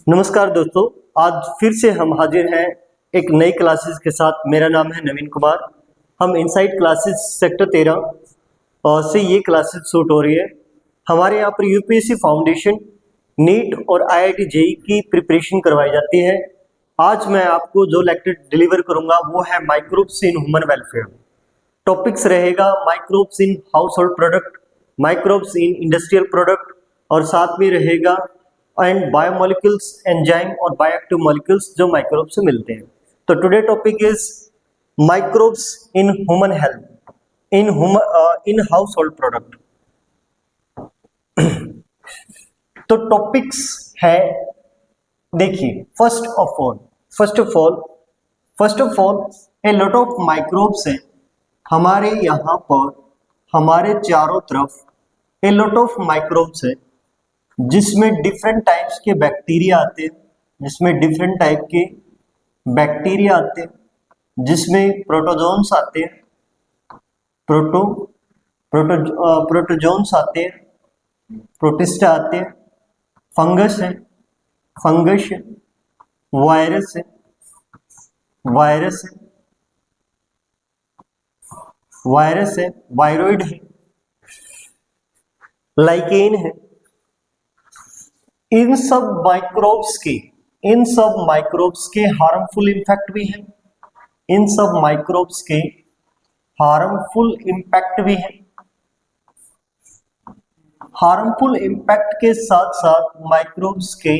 नमस्कार दोस्तों, आज फिर से हम हाजिर हैं एक नई क्लासेस के साथ। मेरा नाम है नवीन कुमार। हम इनसाइड क्लासेस सेक्टर 13 और से ये क्लासेस शूट हो रही है। हमारे यहाँ पर यूपीएससी फाउंडेशन, नीट और आईआईटी जेईई की प्रिपरेशन करवाई जाती है। आज मैं आपको जो लेक्चर डिलीवर करूंगा वो है microbes in human welfare. Topics रहेगा microbes in household product, microbes in industrial product और साथ में रहेगा एंड बायोमोलिक्यूल्स, एंजाइम और बायोएक्टिव मॉलिक्यूल्स जो माइक्रोब्स से मिलते हैं। तो today topic is microbes in human health, in household product. तो टॉपिक्स है, देखिए, first of all a lot of microbes है हमारे यहाँ पर, हमारे चारों तरफ ए लॉट ऑफ माइक्रोब्स है जिसमें डिफरेंट टाइप्स के बैक्टीरिया आते हैं, जिसमें प्रोटोजोन्स आते हैं, प्रोटोजोन्स आते हैं, प्रोटिस्टा आते हैं, फंगस है, वायरस है, वायरॉइड है, लाइकेन है। इन सब माइक्रोब्स के हार्मफुल इम्पैक्ट भी है, हार्मफुल इम्पैक्ट के साथ साथ माइक्रोब्स के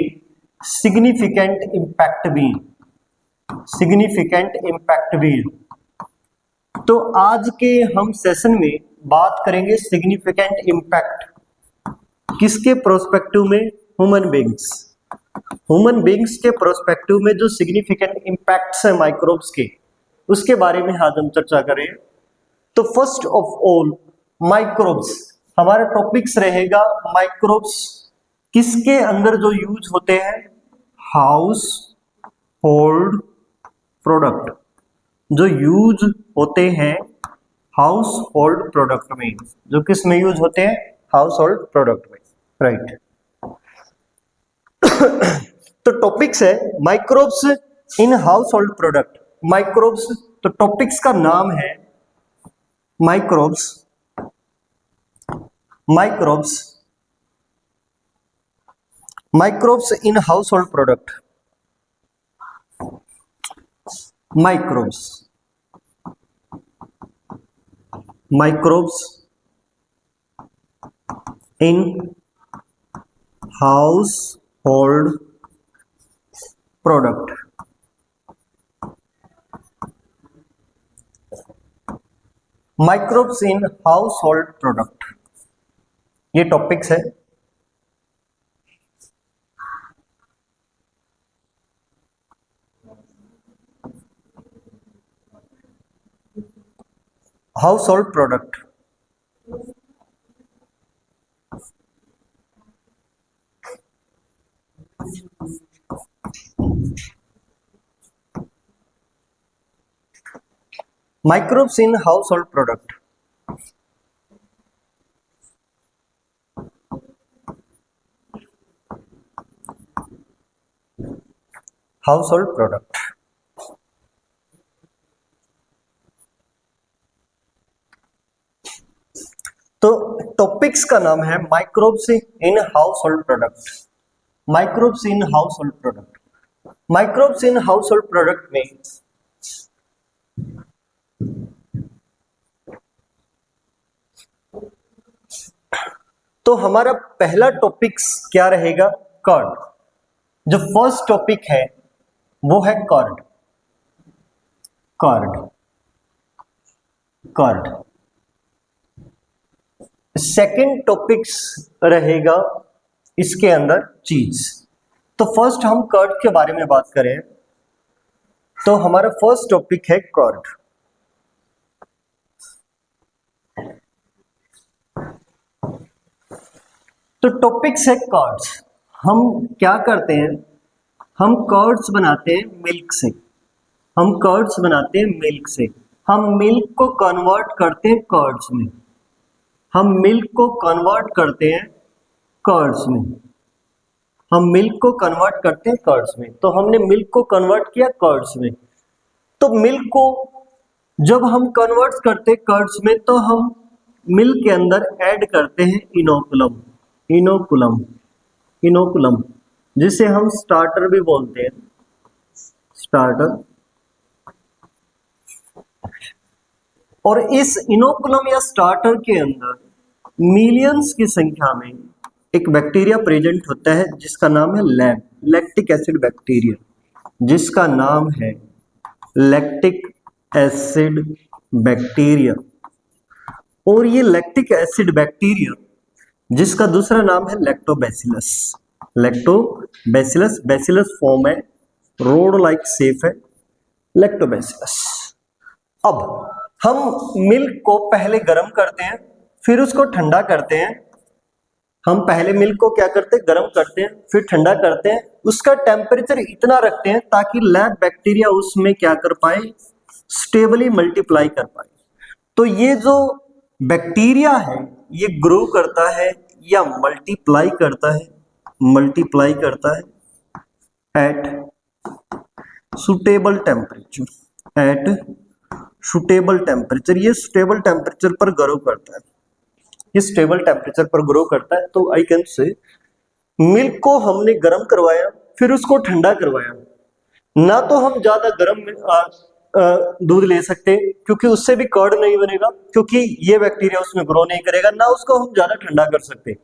सिग्निफिकेंट इम्पैक्ट भी है। तो आज के हम सेशन में बात करेंगे सिग्निफिकेंट इम्पैक्ट किसके प्रोस्पेक्टिव में, ह्यूमन बींग्स के प्रोस्पेक्टिव में जो सिग्निफिकेंट इम्पैक्ट्स है माइक्रोब्स के, उसके बारे में आज हम चर्चा करें। तो फर्स्ट ऑफ ऑल माइक्रोब्स, हमारा टॉपिक्स रहेगा माइक्रोब्स किसके अंदर जो यूज होते हैं, हाउस होल्ड प्रोडक्ट, जो यूज होते हैं हाउस होल्ड प्रोडक्ट में, जो किस में यूज होते हैं, हाउस होल्ड प्रोडक्ट में, राइट। तो टॉपिक्स है microbes in household product. Microbes, तो टॉपिक्स का नाम है microbes in household product. Microbes in household product. Microbes in household product, ये टॉपिक्स है। House hold product, microbes in household product. House hold product, तो topics का नाम है microbes in household product. Microbes in household product में तो हमारा पहला टॉपिक्स क्या रहेगा, कर्ड। जो फर्स्ट टॉपिक है वो है कर्ड। सेकंड टॉपिक्स रहेगा इसके अंदर चीज। तो फर्स्ट हम कर्ड के बारे में बात करें तो हमारा फर्स्ट टॉपिक है कर्ड। तो टॉपिक्स है कर्ड्स। हम क्या करते हैं, हम कर्ड्स बनाते हैं मिल्क से, हम मिल्क को कन्वर्ट करते हैं कर्ड्स में, कर्ड्स में। हम मिल्क को कन्वर्ट करते हैं कर्ड्स में, तो हमने मिल्क को कन्वर्ट किया कर्ड्स में। तो मिल्क को जब हम कन्वर्ट करते हैं कर्ड्स में, तो हम मिल्क के अंदर ऐड करते हैं इनोकुलम, इनोकुलम, इनोकुलम, जिसे हम स्टार्टर भी बोलते हैं, स्टार्टर। और इस इनोकुलम या स्टार्टर के अंदर मिलियंस की संख्या में एक बैक्टीरिया प्रेजेंट होता है जिसका नाम है लैक्टिक एसिड बैक्टीरिया, जिसका नाम है लैक्टिक एसिड बैक्टीरिया। और ये लैक्टिक एसिड बैक्टीरिया, जिसका दूसरा नाम है लैक्टोबैसिलस, लैक्टोबैसिलस, बैसिलस फॉर्म है, रोड लाइक शेप है, लैक्टोबैसिलस। अब हम मिल्क को पहले गर्म करते हैं, फिर उसको ठंडा करते हैं। हम पहले मिल्क को क्या करते हैं, गर्म करते हैं, फिर ठंडा करते हैं, उसका टेम्परेचर इतना रखते हैं ताकि लैब बैक्टीरिया उसमें क्या कर पाए, स्टेबली मल्टीप्लाई कर पाए। तो ये जो बैक्टीरिया है ये ग्रो करता है या मल्टीप्लाई करता है, मल्टीप्लाई करता है at suitable temperature, at suitable temperature. ये स्टेबल टेम्परेचर पर ग्रो करता है, ये स्टेबल टेम्परेचर पर ग्रो करता है। तो आई कैन से मिल्क को हमने गर्म करवाया, फिर उसको ठंडा करवाया। ना तो हम ज्यादा गर्म दूध ले सकते क्योंकि उससे भी कर्ड नहीं बनेगा, क्योंकि ये बैक्टीरिया उसमें ग्रो नहीं करेगा, ना उसको हम ज्यादा ठंडा कर सकते।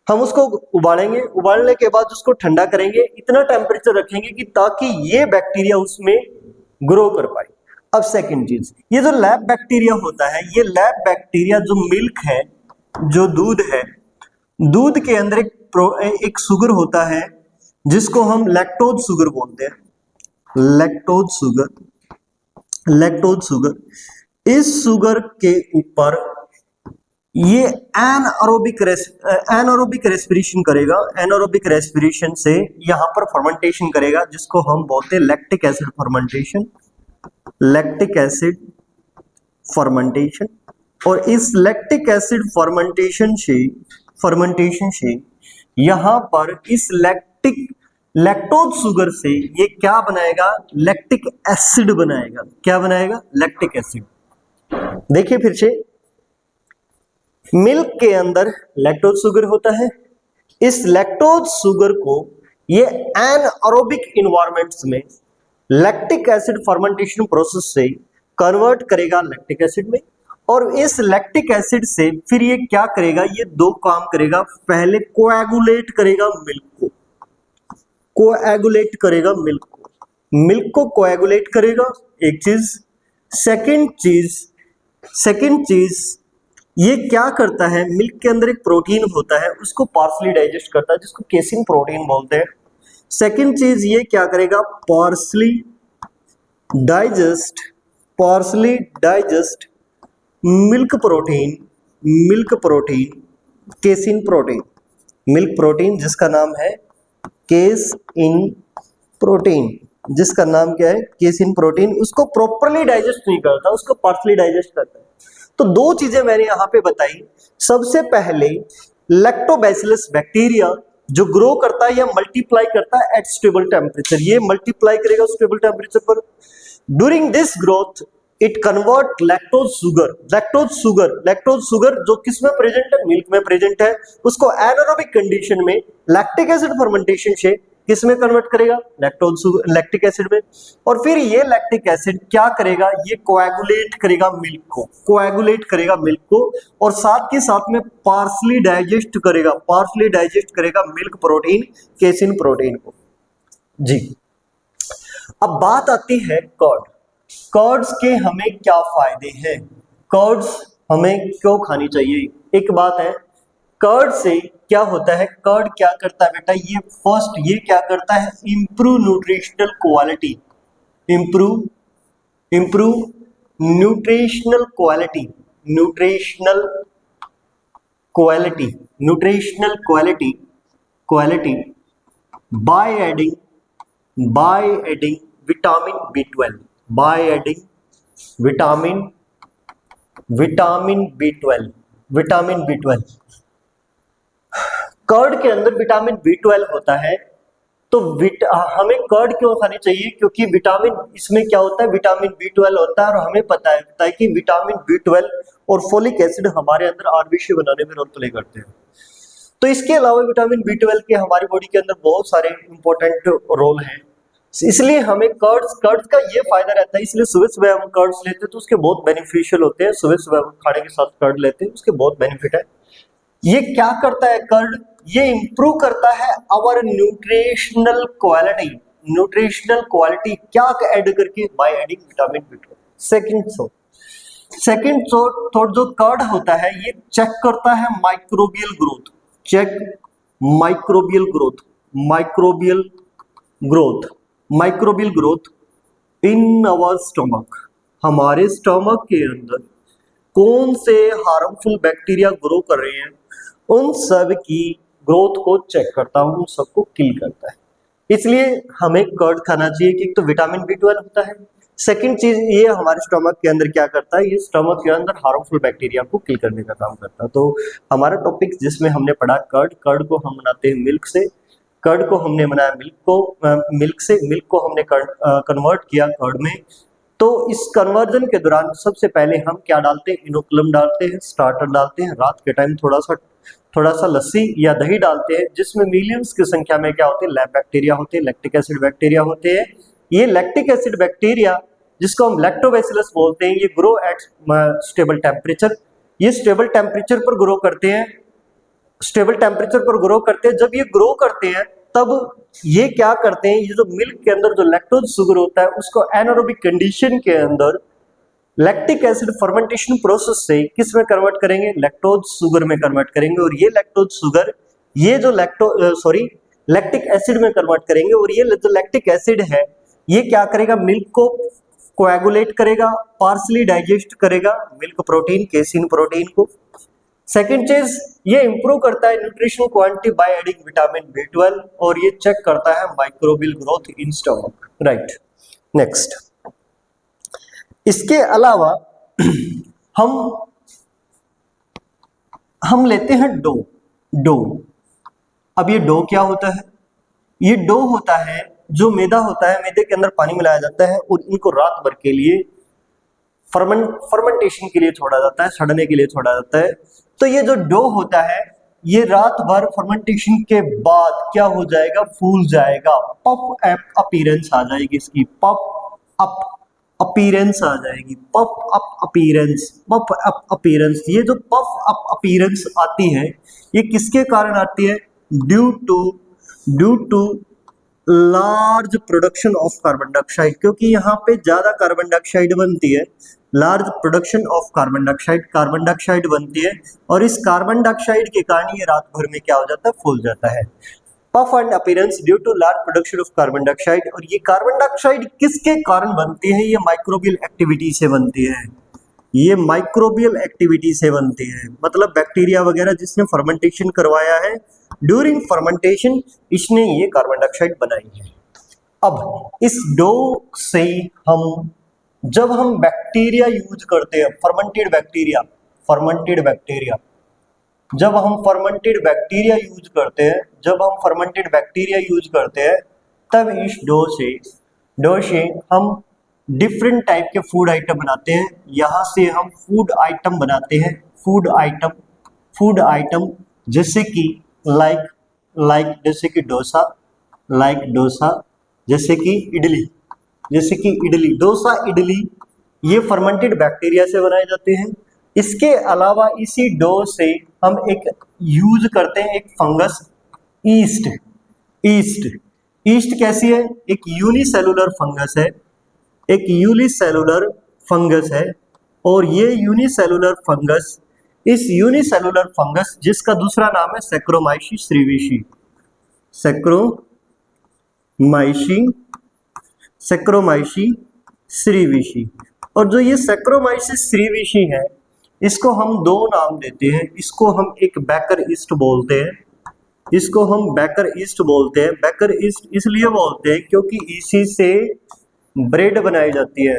हम उसको उबालेंगे, उबालने के बाद उसको ठंडा करेंगे, इतना टेम्परेचर रखेंगे कि ताकि ये बैक्टीरिया उसमें ग्रो कर पाए। अब सेकंड चीज, ये जो लैब बैक्टीरिया होता है, ये लैब बैक्टीरिया जो मिल्क है, जो दूध है, दूध के अंदर एक शुगर होता है जिसको हम लैक्टोज शुगर बोलते हैं, लैक्टोज शुगर, लैक्टोज शुगर। इस शुगर के ऊपर ये एनारोबिक रेस्पिरेशन करेगा, एनारोबिक रेस्पिरेशन से यहां पर फर्मेंटेशन करेगा, जिसको हम बोलते हैं lactic acid fermentation, lactic acid fermentation. और इस लैक्टिक एसिड फर्मेंटेशन से यहां पर इस लैक्टोज शुगर से ये क्या बनाएगा, लैक्टिक एसिड बनाएगा। क्या बनाएगा, लैक्टिक एसिड। देखिए फिर से, मिल्क के अंदर लैक्टोज शुगर होता है, इस लैक्टोज शुगर को ये एनारोबिक इन्वायरमेंट्स में लैक्टिक एसिड फर्मेंटेशन प्रोसेस से कन्वर्ट करेगा लैक्टिक एसिड में। और इस लैक्टिक एसिड से फिर ये क्या करेगा, ये दो काम करेगा। पहले कोएगुलेट करेगा मिल्क को, कोएगुलेट करेगा मिल्क को, मिल्क को कोएगुलेट करेगा, एक चीज। सेकंड चीज ये क्या करता है, मिल्क के अंदर एक प्रोटीन होता है, उसको पार्सली डाइजेस्ट करता है, जिसको केसिन प्रोटीन बोलते हैं। सेकंड चीज ये क्या करेगा, partially digest milk protein, casein protein, milk protein जिसका नाम है केसिन प्रोटीन, जिसका नाम क्या है, केसिन प्रोटीन। उसको प्रॉपरली डाइजेस्ट नहीं करता, उसको पार्सली डाइजेस्ट करता है। तो दो चीजें मैंने यहां पे बताई। सबसे पहले लैक्टोबैसिलस बैक्टीरिया जो ग्रो करता है या मल्टीप्लाई करता है एट स्टेबल टेम्परेचर, ये मल्टीप्लाई करेगा स्टेबल टेम्परेचर पर। During this growth it convert lactose sugar जो किसमें प्रेजेंट है, मिल्क में प्रेजेंट है, उसको एनारोबिक कंडीशन में लैक्टिक एसिड फर्मेंटेशन से किसमें कन्वर्ट करेगा, लैक्टिक एसिड में। और फिर ये लैक्टिक एसिड क्या करेगा, ये कोएगुलेट करेगा मिल्क को, और साथ के साथ में पार्सली डाइजेस्ट करेगा मिल्क प्रोटीन, केसिन प्रोटीन को। जी, अब बात आती है कर्ड्स के हमें क्या फायदे हैं, कर्ड्स हमें क्यों खानी चाहिए। एक बात है, कर्ड से क्या होता है, कर्ड क्या करता है बेटा, ये क्या करता है, improve nutritional quality, improve nutritional quality by adding vitamin B12, vitamin B12। Curd के अंदर विटामिन B12 होता है, तो हमें कर्ड क्यों खानी चाहिए? क्योंकि विटामिन इसमें क्या होता है, विटामिन B12 होता है और हमें पता है कि विटामिन B12 और फोलिक एसिड हमारे अंदर आरबीसी बनाने में रोल प्ले करते हैं। तो इसके अलावा विटामिन B12 के हमारी बॉडी के अंदर बहुत सारे इंपॉर्टेंट रोल हैं, इसलिए हमें कर्ड्स का ये फायदा रहता है, इसलिए सुबह सुबह हम कर्ड्स लेते हैं तो उसके बहुत बेनिफिशियल होते हैं। सुबह सुबह हम खाने के साथ कर्ड लेते हैं, उसके बहुत बेनिफिट है। ये क्या करता है कर्ड? ये इंप्रूव करता है our nutritional quality. Nutritional quality क्या ऐड करके? By adding vitamin B12। Second thought जो कर्ड होता है ये चेक करता है microbial growth. Check microbial growth, microbial growth, microbial growth in our stomach. हमारे स्टमक के अंदर कौन से हार्मफुल बैक्टीरिया ग्रो कर रहे हैं, उन सब की ग्रोथ को चेक करता हूं, उन सबको किल करता है। इसलिए हमें कर्ड खाना चाहिए कि एक तो विटामिन B12 होता है, सेकंड चीज ये हमारे स्टमक के अंदर क्या करता है, ये स्टमक के अंदर हार्मफुल बैक्टीरिया को किल करने का काम करता है। तो हमारा टॉपिक जिसमें हमने पढ़ा कर्ड को हम बनाते हैं मिल्क से, कर्ड को हमने बनाया मिल्क को हमने कन्वर्ट किया कर्ड में। तो इस कन्वर्जन के दौरान सबसे पहले हम क्या डालते हैं, इनोकुलम डालते हैं, स्टार्टर डालते हैं, रात के टाइम थोड़ा सा लस्सी या दही डालते हैं, जिसमें मिलियंस की संख्या में क्या होते हैं, लैब बैक्टीरिया होते हैं, लैक्टिक एसिड बैक्टीरिया होते हैं। ये लैक्टिक एसिड बैक्टीरिया जिसको हम लैक्टोबैसिलस बोलते हैं, ये ग्रो एट स्टेबल टेम्परेचर। ये स्टेबल टेम्परेचर पर ग्रो करते हैं, स्टेबल टेम्परेचर पर ग्रो करते हैं। जब ये ग्रो करते हैं तब ये क्या करते हैं, ये जो मिल्क के अंदर जो लैक्टोज शुगर होता है उसको एनारोबिक कंडीशन के अंदर लैक्टिक एसिड फर्मेंटेशन प्रोसेस से किस में कन्वर्ट करेंगे, लैक्टोज शुगर में कन्वर्ट करेंगे। और ये लैक्टोज शुगर ये जो लैक्टिक एसिड में कन्वर्ट करेंगे। और ये जो लैक्टिक एसिड है ये क्या करेगा, मिल्क को कोएगुलेट करेगा, पार्सली डाइजेस्ट करेगा मिल्क प्रोटीन, केसिन प्रोटीन को। सेकेंड चीज ये इंप्रूव करता है nutrition quantity by adding vitamin B12 और ये चेक करता है microbial growth in stomach. Right, next. इसके अलावा हम लेते हैं डो। अब ये डो क्या होता है? ये डो होता है जो मैदा होता है, मैदे के अंदर पानी मिलाया जाता है और इनको रात भर के लिए फर्मेंटेशन के लिए छोड़ा जाता है, सड़ने के लिए छोड़ा जाता है। तो ये जो डो होता है ये रात भर फर्मेंटेशन के बाद क्या हो जाएगा, फूल जाएगा, पफ अपीयरेंस आ जाएगी इसकी, पफ अप अपीयरेंस आ जाएगी, पफ अप अपीयरेंस। ये जो पफ अप अपीयरेंस आती है ये किसके कारण आती है? Due to large production of carbon dioxide, क्योंकि यहाँ पे ज्यादा कार्बन डाइऑक्साइड बनती है, large production of carbon dioxide बनती है और इस कार्बन डाइऑक्साइड के कारण ये रात भर में क्या हो जाता है, फूल जाता है। Puff and appearance due to large production of carbon dioxide. और ये कार्बन डाइऑक्साइड किसके कारण बनती है? ये माइक्रोबियल एक्टिविटी से बनती है, ये माइक्रोबियल एक्टिविटी से बनती है, मतलब बैक्टीरिया वगैरह जिसने फर्मेंटेशन करवाया है, ड्यूरिंग फर्मेंटेशन इसने ये कार्बन डाइऑक्साइड बनाई है। अब इस डो से जब हम बैक्टीरिया यूज करते हैं, फर्मेंटेड बैक्टीरिया, जब हम फर्मेंटेड बैक्टीरिया यूज करते हैं तब इस डो से हम डिफरेंट टाइप के फूड आइटम बनाते हैं। यहाँ से हम फूड आइटम बनाते हैं, फूड आइटम जैसे कि लाइक जैसे कि डोसा, जैसे कि इडली, डोसा, इडली, ये फर्मेंटेड बैक्टीरिया से बनाए जाते हैं। इसके अलावा इसी डो से हम एक यूज करते हैं एक फंगस, ईस्ट कैसी है? एक यूनिसेलुलर फंगस है और ये यूनिसेलुलर फंगस जिसका दूसरा नाम है सैक्रोमाइशी श्रीविशी। और जो ये सैक्रोमाइसिस श्रीविशी है इसको हम दो नाम देते हैं, इसको हम एक बैकर ईस्ट बोलते हैं, बैकर ईस्ट इसलिए बोलते हैं क्योंकि इसी से ब्रेड बनाई जाती है,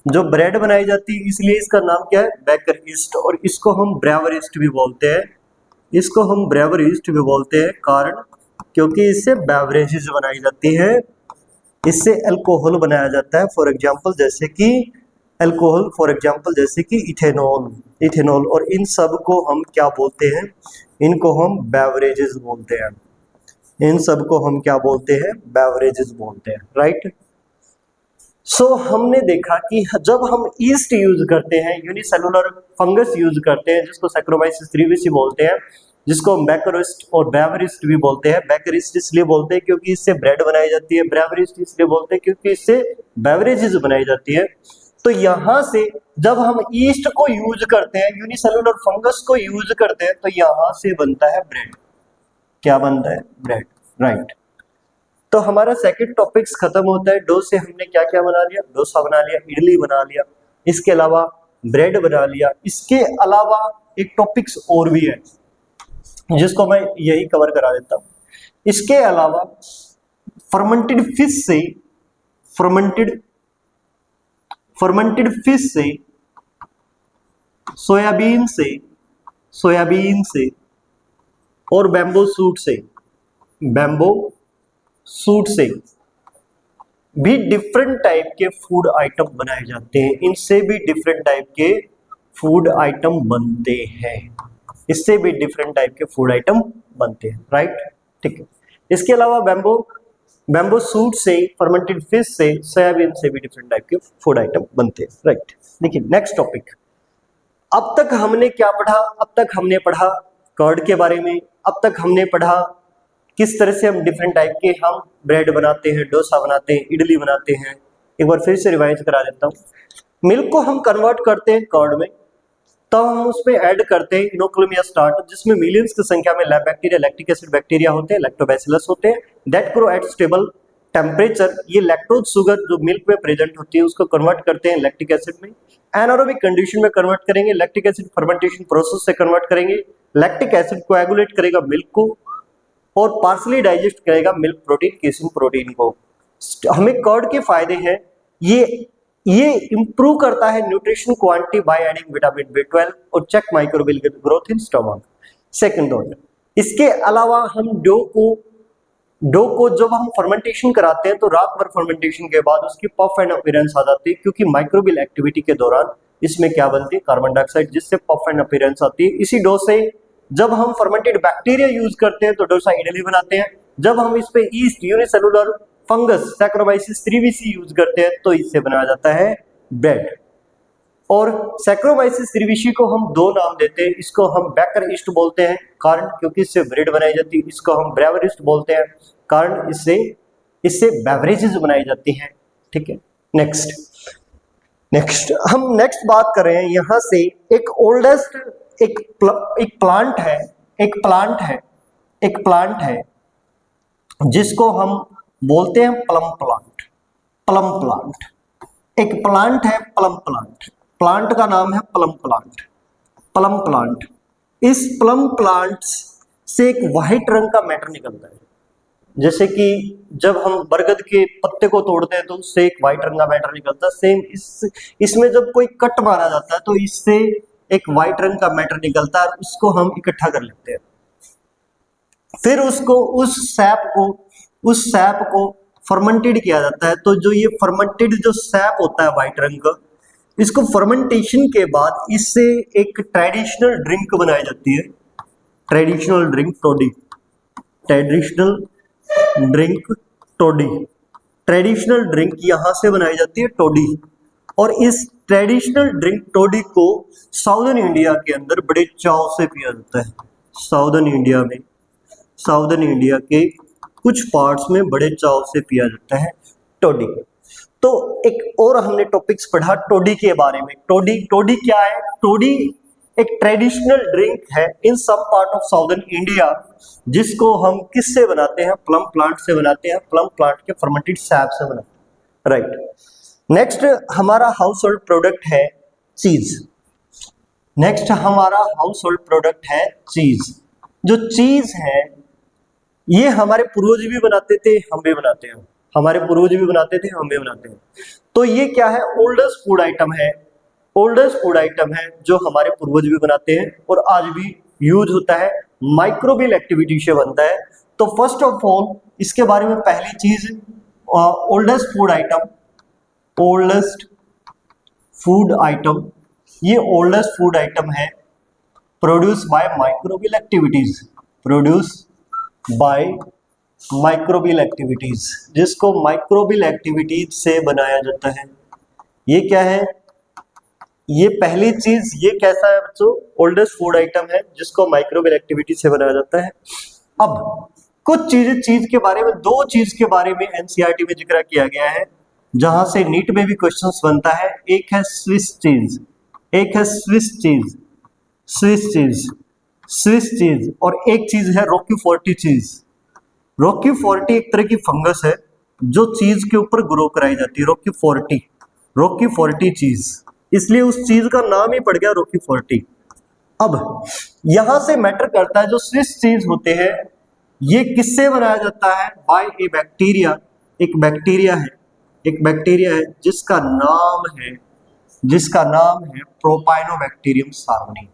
जो ब्रेड बनाई जाती है इसलिए इसका नाम क्या है, बैकर ईस्ट। और इसको हम ब्रेवर ईस्ट भी बोलते हैं, कारण क्योंकि इससे बेवरेजेस बनाई जाती है, इससे अल्कोहल बनाया जाता है। फॉर एग्जांपल जैसे कि अल्कोहल, फॉर एग्जांपल जैसे कि इथेनॉल, और इन सब को हम क्या बोलते हैं? इनको हम बेवरेजेस बोलते हैं। इन सब को हम क्या बोलते हैं? बेवरेजेस बोलते हैं, राइट। सो हमने देखा कि जब हम ईस्ट यूज करते हैं, यूनिसेलुलर फंगस यूज करते हैं, जिसको सैक्रोमाइसिस cerevisiae बोलते हैं, जिसको हम बैकरिस्ट और ब्रेवरिस्ट भी बोलते हैं। बैकरिस्ट इसलिए बोलते हैं क्योंकि इससे ब्रेड बनाई जाती है, ब्रेवरिस्ट इसलिए बोलते हैं क्योंकि इससे बेवरेजेस बनाई जाती है। तो यहाँ से जब हम ईस्ट को यूज करते हैं, यूनिसेलुलर फंगस को यूज करते हैं, तो यहाँ से बनता है ब्रेड। क्या बनता है? Bread, right. तो हमारा सेकंड टॉपिक्स खत्म होता है। डो से हमने क्या क्या बना लिया? डोसा बना लिया, इडली बना लिया, इसके अलावा ब्रेड बना लिया। इसके अलावा एक टॉपिक्स और भी है जिसको मैं यही कवर करा देता हूं। इसके अलावा फर्मेंटेड फिश से सोयाबीन से और बैम्बो सूट से भी डिफरेंट टाइप के फूड आइटम बनाए जाते हैं। इनसे भी डिफरेंट टाइप के फूड आइटम बनते हैं। इससे भी डिफरेंट टाइप के फूड आइटम बनते हैं, राइट। ठीक है। इसके अलावा बैम्बो सूट से, फर्मेंटेड फिश से, सोयाबीन से भी डिफरेंट टाइप के फूड आइटम बनते हैं, राइट। देखिए नेक्स्ट टॉपिक। अब तक हमने क्या पढ़ा? अब तक हमने पढ़ा कर्ड के बारे में। अब तक हमने पढ़ा किस तरह से हम डिफरेंट टाइप के हम ब्रेड बनाते हैं, डोसा बनाते हैं, इडली बनाते हैं। एक बार फिर से रिवाइज करा देता हूँ। मिल्क को हम कन्वर्ट करते हैं कर्ड में, तो हम उसमें ऐड करते हैं इनोकुलम या स्टार्टर, जिसमें मिलियंस की संख्या में lab bacteria, lactic acid bacteria होते हैं, लैक्टोबैसिलस होते हैं, that grow at stable temperature. ये लैक्टोज शुगर जो मिल्क में प्रेजेंट होती है उसको कन्वर्ट करते हैं लैक्टिक एसिड में। एनारोबिक कंडीशन में कन्वर्ट करेंगे, लैक्टिक एसिड फर्मेंटेशन प्रोसेस से कन्वर्ट करेंगे। लैक्टिक एसिड कोएगुलेट करेगा मिल्क को और पार्सली डाइजेस्ट करेगा मिल्क प्रोटीन, केसिन प्रोटीन को। हमें कर्ड के फायदे हैं, ये इंप्रूव करता है nutrition quantity by adding vitamin B12 और check microbial growth in stomach. Second order. इसके अलावा हम डो को जब हम फर्मेंटेशन कराते हैं तो रात भर फर्मेंटेशन के बाद उसकी पफ एंड अपीयरेंस आ जाती है, क्योंकि माइक्रोबियल एक्टिविटी के दौरान इसमें क्या बनती है? कार्बन डाइऑक्साइड, जिससे पफ एंड अपीयरेंस आती है। इसी डो से जब हम फर्मेंटेड बैक्टीरिया यूज करते हैं तो डोसा इडली बनाते हैं। जब हम इस पे east, unicellular fungus, saccharomyces cerevisiae use करते हैं तो इससे बनाया जाता है ब्रेड। और सैक्रोमाइसिस cerevisiae को हम दो नाम देते हैं। इसको हम बैकर ईस्ट बोलते हैं कारण क्योंकि इससे ब्रेड बनाई जाती है। इसको हम ब्रेवरिस्ट बोलते हैं कारण इससे बेवरेजेस बनाई जाती हैं। ठीक है। नेक्स्ट हम बात कर रहे हैं यहां से एक ओल्डेस्ट एक प्लांट है जिसको हम बोलते हैं प्लम प्लांट। एक प्लांट है प्लांट का नाम है प्लम प्लांट। इस प्लम प्लांट से एक वाइट रंग का मैटर निकलता है। जैसे कि जब हम बरगद के पत्ते को तोड़ते हैं तो उससे एक वाइट रंग का मैटर निकलता है। सेम इसमें जब कोई कट मारा जाता है तो इससे एक वाइट रंग का मैटर निकलता है, उसको हम इकट्ठा कर लेते हैं। फिर उस सैप को फर्मेंटेड किया जाता है। तो जो ये फर्मेंटेड जो सैप होता है वाइट रंग का, इसको फर्मेंटेशन के बाद इससे एक ट्रेडिशनल ड्रिंक बनाई जाती है। ट्रेडिशनल ड्रिंक यहां से बनाई जाती है टोडी। और इस ट्रेडिशनल ड्रिंक टोडी को साउदर्न इंडिया के अंदर बड़े चाव से पिया जाता है। साउदर्न इंडिया के कुछ पार्ट्स में बड़े चाव से पिया जाता है टोडी। तो एक और हमने टॉपिक्स पढ़ा टोडी के बारे में। टोडी क्या है? टोडी एक ट्रेडिशनल ड्रिंक है इन सब पार्ट ऑफ साउदर्न इंडिया, जिसको हम किससे बनाते हैं? प्लम प्लांट से बनाते हैं। प्लम प्लांट के फर्मेंटेड सैप से बनाते हैं, राइट। नेक्स्ट हमारा हाउस होल्ड प्रोडक्ट है चीज। जो चीज है ये हमारे पूर्वज भी बनाते थे, हम भी बनाते हैं। हमारे पूर्वज भी बनाते थे, हम भी बनाते हैं। तो ये क्या है? ओल्डेस्ट फूड आइटम है जो हमारे पूर्वज भी बनाते हैं और आज भी यूज होता है। माइक्रोबियल एक्टिविटी से बनता है। तो फर्स्ट ऑफ ऑल इसके बारे में पहली चीज, oldest food item, oldest food item, ये ओल्डेस्ट फूड आइटम है produce by microbial activities, produce by microbial activities, जिसको माइक्रोबियल एक्टिविटीज से बनाया जाता है। ये क्या है? ये पहली चीज, ये कैसा है बच्चों? ओल्डेस्ट फूड आइटम है जिसको माइक्रोबियल एक्टिविटी से बनाया जाता है। अब कुछ चीज के बारे में, दो चीज के बारे में एनसीईआरटी में जिक्र किया गया है जहां से नीट में भी क्वेश्चंस बनता है। एक है स्विस चीज, एक है Swiss cheese, Swiss cheese, Swiss cheese, और एक चीज है Roquefort cheese. Rocky forty एक तरह की फंगस है जो चीज के ऊपर ग्रो कराई जाती है। रॉकी फोर्टी, रॉकी फोर्टी चीज, इसलिए उस चीज का नाम ही पड़ गया रॉकी फोर्टी। अब यहां से मैटर करता है जो स्विस चीज होते हैं ये किससे बनाया जाता है? बाय ए बैक्टीरिया, एक बैक्टीरिया है, एक बैक्टीरिया है जिसका नाम है, जिसका नाम है प्रोपाइनोबैक्टीरियम सार्वनी,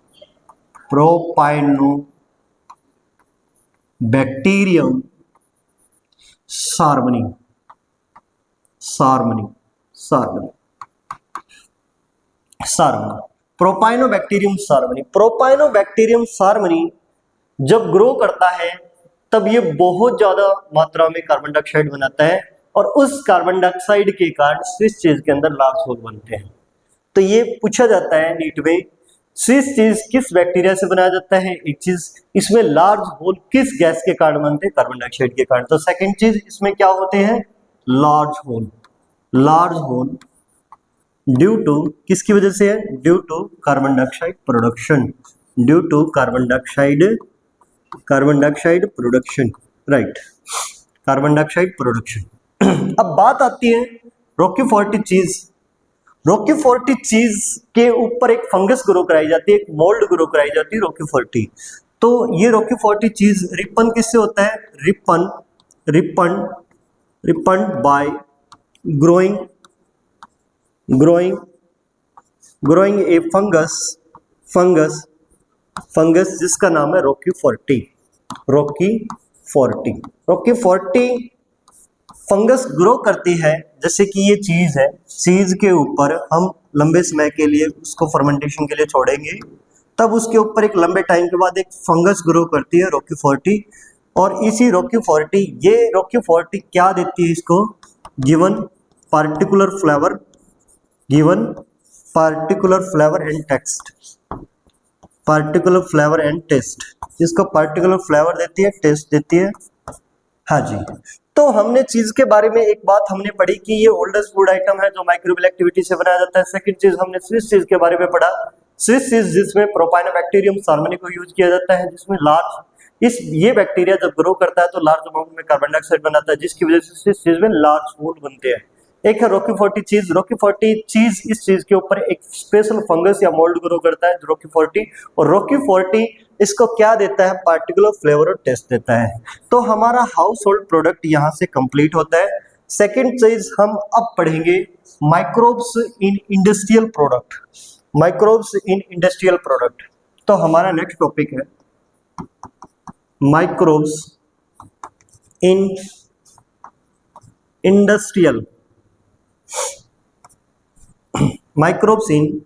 प्रोपाइनोबैक्टीरियम सार्वनी, सार्वनी, सार्वनी, सार्वनी, प्रोपाइनोबैक्टीरियम सार्वनी। प्रोपाइनोबैक्टीरियम सार्वनी जब ग्रो करता है तब ये बहुत ज्यादा मात्रा में कार्बन डाइऑक्साइड बनाता है और उस कार्बन डाइऑक्साइड के कारण स्विस चीज के अंदर लार्ज होल बनते हैं। तो ये पूछा जाता है नीट में, स्विस चीज किस बैक्टीरिया से बनाया जाता है? एक चीज, इसमें लार्ज होल किस गैस के कारण बनते हैं? कार्बन डाइऑक्साइड के कारण। तो सेकंड चीज, इसमें क्या होते हैं? Large hole, large hole due to, किसकी वजह से है? Due to carbon dioxide production, due to carbon dioxide, carbon dioxide production, right, carbon dioxide production. अब बात आती है Roquefort cheese. Roquefort cheese के ऊपर एक फंगस ग्रो कराई जाती है, एक मोल्ड ग्रो कराई जाती है रॉकी फोर्टी। तो ये रॉकी फोर्टी चीज रिपन किससे होता है? Ripon, Ripon, Ripon bye growing, growing, growing ए फंगस, फंगस, फंगस जिसका नाम है Rocky forty, Rocky forty. Rocky forty fungus grow करती है, जैसे कि ये चीज है, चीज के ऊपर हम लंबे समय के लिए उसको फर्मेंटेशन के लिए छोड़ेंगे, तब उसके ऊपर एक लंबे टाइम के बाद एक फंगस ग्रो करती है रॉकी फोर्टी। और इसी रॉकी फोर्टी, ये रॉकी फोर्टी क्या देती है इसको? Given particular flavour, given particular flavour and text, particular flavour and taste, इसको पार्टिकुलर फ्लेवर देती है, टेस्ट देती है। हाँ जी, तो हमने चीज के बारे में एक बात हमने पढ़ी कि ये ओल्डेस्ट फूड आइटम है जो माइक्रोबियल एक्टिविटी से बनाया जाता है। सेकंड चीज हमने स्विस चीज के बारे में पढ़ा, स्विस चीज जिसमें प्रोपाइनोबैक्टीरियम सार्वनी को यूज किया जाता है, जिसमें लार्ज, इस ये बैक्टीरिया जब ग्रो करता है तो लार्ज अमाउंट में कार्बन डाइऑक्साइड बनाता है जिसकी वजह से स्विस चीज में लार्ज होल बनते हैं। एक है Roquefort cheese, Roquefort चीज इस चीज के ऊपर एक स्पेशल फंगस या मोल्ड ग्रो करता है रॉकी फोर्टी, और रॉकी फोर्टी इसको क्या देता है? पार्टिकुलर फ्लेवर और टेस्ट देता है। तो हमारा हाउस होल्ड प्रोडक्ट यहाँ से कंप्लीट होता है। सेकेंड चीज हम अब पढ़ेंगे microbes in industrial product, microbes in industrial product. तो हमारा नेक्स्ट टॉपिक है microbes in industrial, microbes in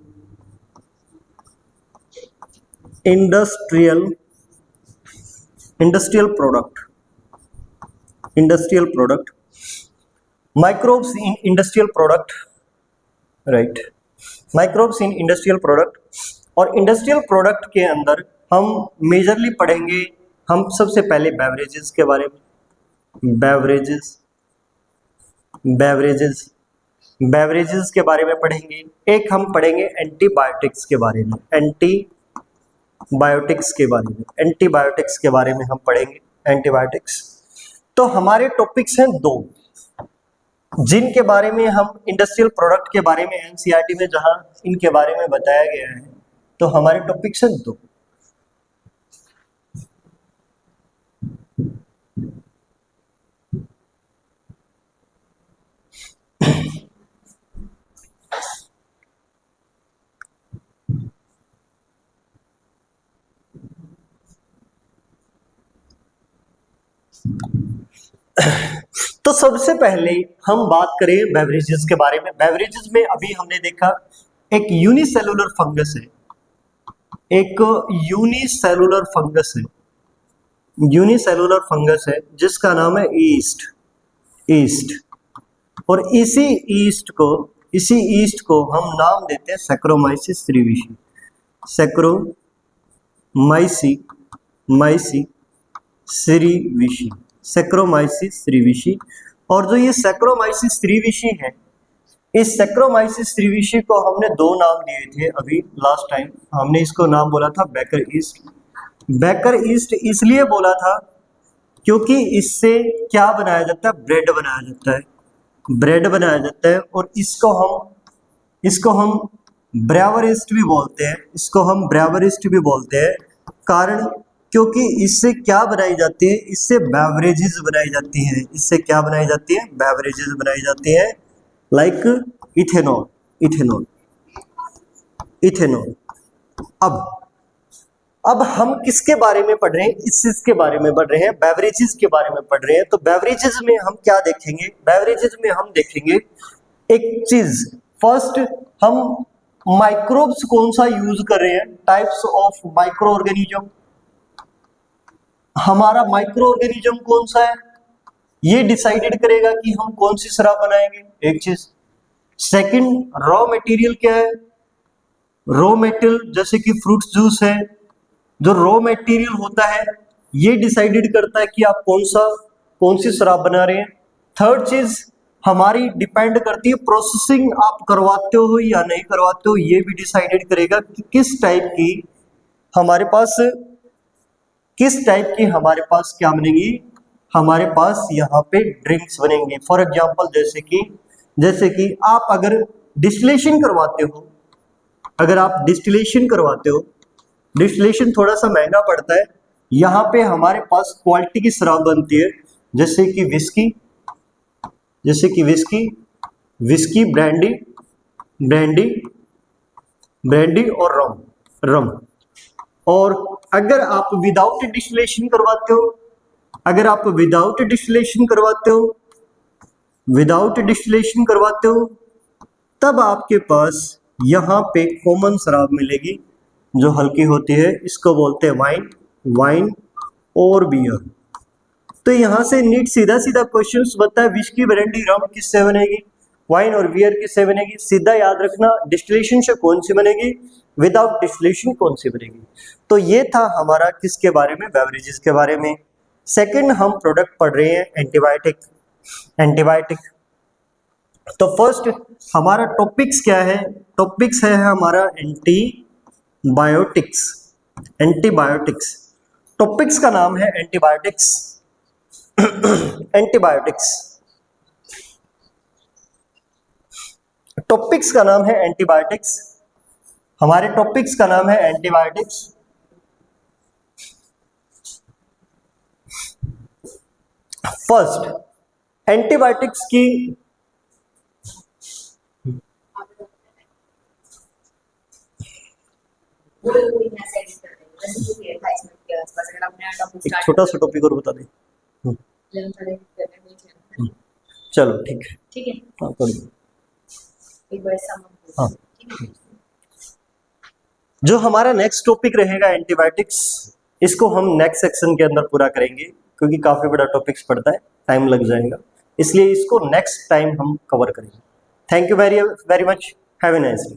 industrial, industrial product, industrial product, microbes in industrial product, right, microbes in industrial product. और इंडस्ट्रियल प्रोडक्ट के अंदर हम majorly पढ़ेंगे, हम सबसे पहले बेवरेजेस के बारे में, बेवरेजेस, बेवरेजेस, बेवरेजेस के बारे में पढ़ेंगे। एक हम पढ़ेंगे एंटीबायोटिक्स के बारे में, एंटीबायोटिक्स के बारे में, एंटीबायोटिक्स के बारे में हम पढ़ेंगे, एंटीबायोटिक्स। तो हमारे टॉपिक्स हैं दो जिनके बारे में हम इंडस्ट्रियल प्रोडक्ट के बारे में एनसीईआरटी में जहां इनके बारे में बताया गया है, तो हमारे टॉपिक्स हैं दो। तो सबसे पहले हम बात करें बेवरेजेस के बारे में। बेवरेजेस में अभी हमने देखा एक यूनिसेलुलर फंगस है, एक यूनिसेलुलर फंगस है, यूनिसेलुलर फंगस है जिसका नाम है ईस्ट। और इसी ईस्ट को हम नाम देते हैं सैक्रोमाइसिस स्रीविशी, सैक्रोमाइसिस स्रीविशी। और जो ये सैक्रोमाइसिस स्रीविशी है, इस सैक्रोमाइसिस स्रीविशी को हमने दो नाम दिए थे अभी लास्ट टाइम। हमने इसको नाम बोला था बेकर ईस्ट इसलिए बोला था क्योंकि इससे क्या बनाया जाता है, ब्रेड बनाया जाता है। और इसको हम ब्रेवर ईस्ट भी बोलते हैं, कारण क्योंकि इससे क्या बनाई जाती है, इससे बेवरेजेस बनाई जाती हैं। इससे क्या बनाई जाती है, बेवरेजेस बनाई जाती है, लाइक इथेनॉल। अब हम किसके बारे में पढ़ रहे हैं, इस चीज के बारे में पढ़ रहे हैं, बेवरेजेस के बारे में पढ़ रहे हैं। तो बेवरेजेस में हम क्या देखेंगे, बेवरेजेस में हम देखेंगे एक चीज। फर्स्ट हम माइक्रोब्स कौन सा यूज कर रहे हैं, टाइप्स ऑफ माइक्रो ऑर्गेनिज्म। हमारा माइक्रो ऑर्गेनिज्म कौन सा है, ये डिसाइडेड करेगा कि हम कौन सी शराब बनाएंगे, एक चीज। सेकंड, रॉ मटेरियल क्या है, रॉ मटेरियल जैसे कि फ्रूट जूस है, जो रॉ मटेरियल होता है ये डिसाइडेड करता है कि आप कौन सी शराब बना रहे हैं। थर्ड चीज हमारी डिपेंड करती है, प्रोसेसिंग आप करवाते हो या नहीं करवाते हो, ये भी डिसाइडेड करेगा कि किस टाइप की हमारे पास क्या बनेगी, हमारे पास यहाँ पे ड्रिंक्स बनेंगे। फॉर एग्जांपल जैसे कि आप अगर डिस्टिलेशन करवाते हो, डिस्टिलेशन थोड़ा सा महंगा पड़ता है। यहाँ पे हमारे पास क्वालिटी की शराब बनती है, जैसे कि विस्की, ब्रांडी और रम। और अगर आप विदाउट डिस्टिलेशन करवाते हो, तब आपके पास यहाँ पे कॉमन शराब मिलेगी जो हल्की होती है, इसको बोलते हैं वाइन और बियर। तो यहाँ से नीट सीधा क्वेश्चंस बनता है, विस्की, ब्रांडी, रम किससे बनेगी, वाइन और बियर किससे बनेगी। सीधा याद रखना, डिस्टिलेशन से कौन सी बनेगी, विदाउट डिस्टिलेशन कौन सी बनेगी। तो ये था हमारा किसके बारे में, बेवरेजेस के बारे में। सेकंड हम प्रोडक्ट पढ़ रहे हैं एंटीबायोटिक। तो फर्स्ट हमारा टॉपिक्स क्या है, टॉपिक्स है हमारा एंटीबायोटिक्स। टॉपिक्स का नाम है एंटीबायोटिक्स। टॉपिक्स का नाम है एंटीबायोटिक्स। हमारे टॉपिक्स का नाम है एंटीबायोटिक्स। फर्स्ट एंटीबायोटिक्स की एक छोटा सा टॉपिक और बता दें। चलो ठीक है। हाँ हाँ। जो हमारा नेक्स्ट टॉपिक रहेगा एंटीबायोटिक्स, इसको हम नेक्स्ट सेक्शन के अंदर पूरा करेंगे, क्योंकि काफी बड़ा टॉपिक्स पड़ता है, टाइम लग जाएगा, इसलिए इसको नेक्स्ट टाइम हम कवर करेंगे। Thank you very much, have a nice day.